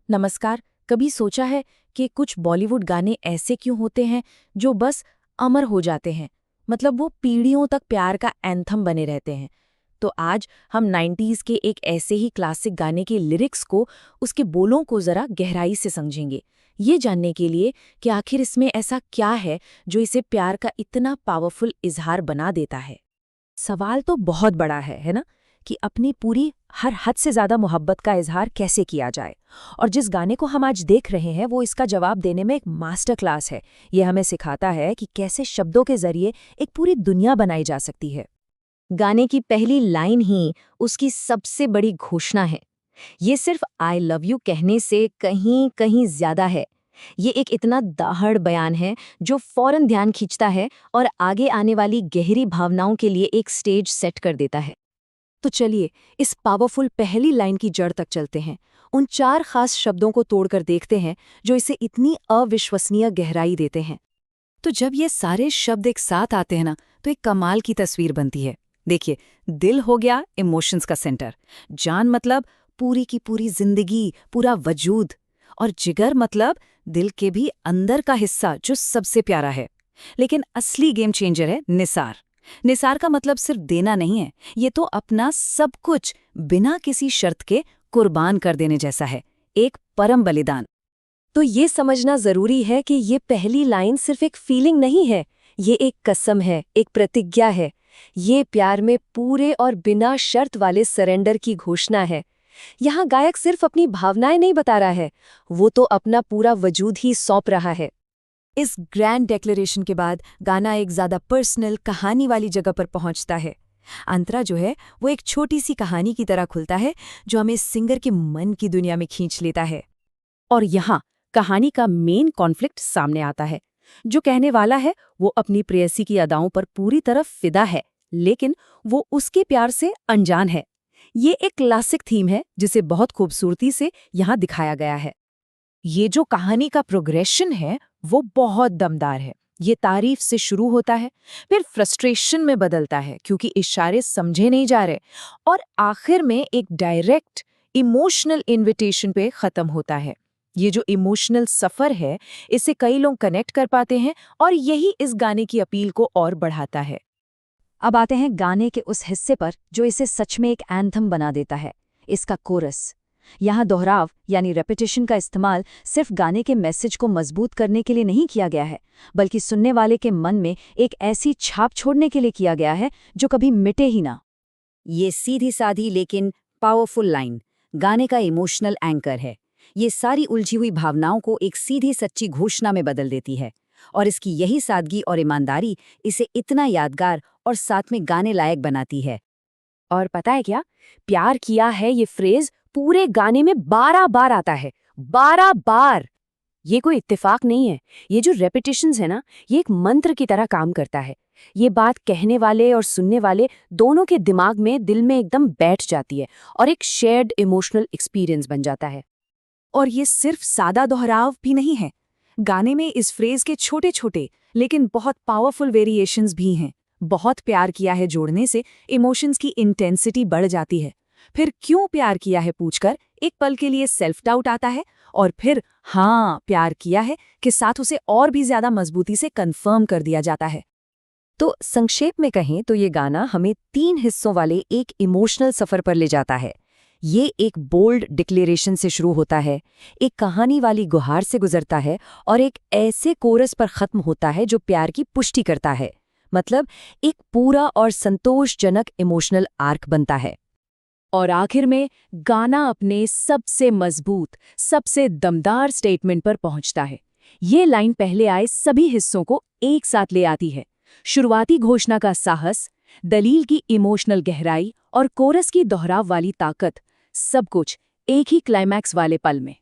नमस्कार। कभी सोचा है कि कुछ बॉलीवुड गाने ऐसे क्यों होते हैं जो बस अमर हो जाते हैं? मतलब वो पीढ़ियों तक प्यार का एंथम बने रहते हैं। तो आज हम 90s के एक ऐसे ही क्लासिक गाने के लिरिक्स को, उसके बोलों को जरा गहराई से समझेंगे, ये जानने के लिए कि आखिर इसमें ऐसा क्या है जो इसे प्यार का इतना पावरफुल इजहार बना देता है। सवाल तो बहुत बड़ा है ना? कि अपनी पूरी हर हद से ज्यादा मोहब्बत का इजहार कैसे किया जाए। और जिस गाने को हम आज देख रहे हैं वो इसका जवाब देने में एक मास्टर क्लास है। ये हमें सिखाता है कि कैसे शब्दों के जरिए एक पूरी दुनिया बनाई जा सकती है। गाने की पहली लाइन ही उसकी सबसे बड़ी घोषणा है। ये सिर्फ आई लव यू कहने से कहीं कहीं ज्यादा है। ये एक इतना दाहड़ बयान है जो फौरन ध्यान खींचता है और आगे आने वाली गहरी भावनाओं के लिए एक स्टेज सेट कर देता है। तो चलिए इस पावरफुल पहली लाइन की जड़ तक चलते हैं। उन चार खास शब्दों को तोड़कर देखते हैं जो इसे इतनी अविश्वसनीय गहराई देते हैं। तो जब ये सारे शब्द एक साथ आते हैं ना, तो एक कमाल की तस्वीर बनती है। देखिए, दिल हो गया इमोशंस का सेंटर, जान मतलब पूरी की पूरी जिंदगी, पूरा वजूद, और जिगर मतलब दिल के भी अंदर का हिस्सा जो सबसे प्यारा है। लेकिन असली गेम चेंजर है निसार। निसार का मतलब सिर्फ देना नहीं है, ये तो अपना सब कुछ बिना किसी शर्त के कुर्बान कर देने जैसा है, एक परम बलिदान। तो ये समझना जरूरी है कि ये पहली लाइन सिर्फ एक फीलिंग नहीं है, ये एक कसम है, एक प्रतिज्ञा है। ये प्यार में पूरे और बिना शर्त वाले सरेंडर की घोषणा है। यहाँ गायक सिर्फ अपनी भावनाएं नहीं बता रहा है, वो तो अपना पूरा वजूद ही सौंप रहा है। इस ग्रैंड डिक्लेरेशन के बाद गाना एक ज़्यादा पर्सनल कहानी वाली जगह पर पहुंचता है। अंतरा जो है वो एक छोटी सी कहानी की तरह खुलता है जो हमें सिंगर के मन की दुनिया में खींच लेता है। और यहाँ कहानी का मेन कॉन्फ्लिक्ट सामने आता है। जो कहने वाला है वो अपनी प्रेयसी की अदाओं पर पूरी तरह फिदा है, लेकिन वो उसके प्यार से अनजान है। ये एक क्लासिक थीम है जिसे बहुत खूबसूरती से यहाँ दिखाया गया है। ये जो कहानी का प्रोग्रेशन है वो बहुत दमदार है। ये तारीफ से शुरू होता है, फिर फ्रस्ट्रेशन में बदलता है क्योंकि इशारे समझे नहीं जा रहे, और आखिर में एक डायरेक्ट इमोशनल इन्विटेशन पे खत्म होता है। ये जो इमोशनल सफर है, इसे कई लोग कनेक्ट कर पाते हैं और यही इस गाने की अपील को और बढ़ाता है। अब आते हैं गाने के उस हिस्से पर जो इसे सच में एक एंथम बना देता है, इसका कोरस। यहाँ दोहराव यानी रेपिटेशन का इस्तेमाल सिर्फ गाने के मैसेज को मजबूत करने के लिए नहीं किया गया है, बल्कि सुनने वाले के मन में एक ऐसी छाप छोड़ने के लिए किया गया है जो कभी मिटे ही ना। ये सीधी साधी लेकिन पावरफुल लाइन गाने का इमोशनल एंकर है। ये सारी उलझी हुई भावनाओं को एक सीधी सच्ची घोषणा में बदल देती है, और इसकी यही सादगी और ईमानदारी इसे इतना यादगार और साथ में गाने लायक बनाती है। और पता है क्या, प्यार किया है ये फ्रेज पूरे गाने में 12 बार आता है। 12 बार! ये कोई इत्तेफाक नहीं है। ये जो रेपिटेशंस है ना, ये एक मंत्र की तरह काम करता है। ये बात कहने वाले और सुनने वाले दोनों के दिमाग में, दिल में एकदम बैठ जाती है और एक शेयर्ड इमोशनल एक्सपीरियंस बन जाता है। और ये सिर्फ सादा दोहराव भी नहीं है। गाने में इस फ्रेज के छोटे छोटे लेकिन बहुत पावरफुल वेरिएशंस भी हैं। बहुत प्यार किया है जोड़ने से इमोशंस की इंटेंसिटी बढ़ जाती है। फिर क्यों प्यार किया है पूछकर एक पल के लिए सेल्फ डाउट आता है, और फिर हाँ प्यार किया है के साथ उसे और भी ज्यादा मजबूती से कंफर्म कर दिया जाता है। तो संक्षेप में कहें तो ये गाना हमें 3 हिस्सों वाले एक इमोशनल सफर पर ले जाता है। ये एक बोल्ड डिक्लेरेशन से शुरू होता है, एक कहानी वाली गुहार से गुजरता है, और एक ऐसे कोरस पर खत्म होता है जो प्यार की पुष्टि करता है। मतलब एक पूरा और संतोषजनक इमोशनल आर्क बनता है। और आखिर में गाना अपने सबसे मजबूत, सबसे दमदार स्टेटमेंट पर पहुंचता है। ये लाइन पहले आए सभी हिस्सों को एक साथ ले आती है। शुरुआती घोषणा का साहस, दलील की इमोशनल गहराई और कोरस की दोहराव वाली ताकत, सब कुछ एक ही क्लाइमैक्स वाले पल में।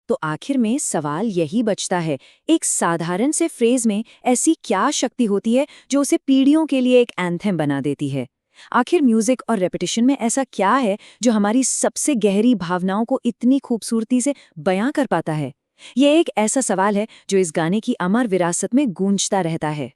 तो आखिर में सवाल यही बचता है, एक साधारण से फ्रेज में ऐसी क्या शक्ति होती है जो उसे पीढ़ियों के लिए एक एंथम बना देती है? आखिर म्यूजिक और रेपिटेशन में ऐसा क्या है जो हमारी सबसे गहरी भावनाओं को इतनी खूबसूरती से बयां कर पाता है? ये एक ऐसा सवाल है जो इस गाने की अमर विरासत में गूंजता रहता है।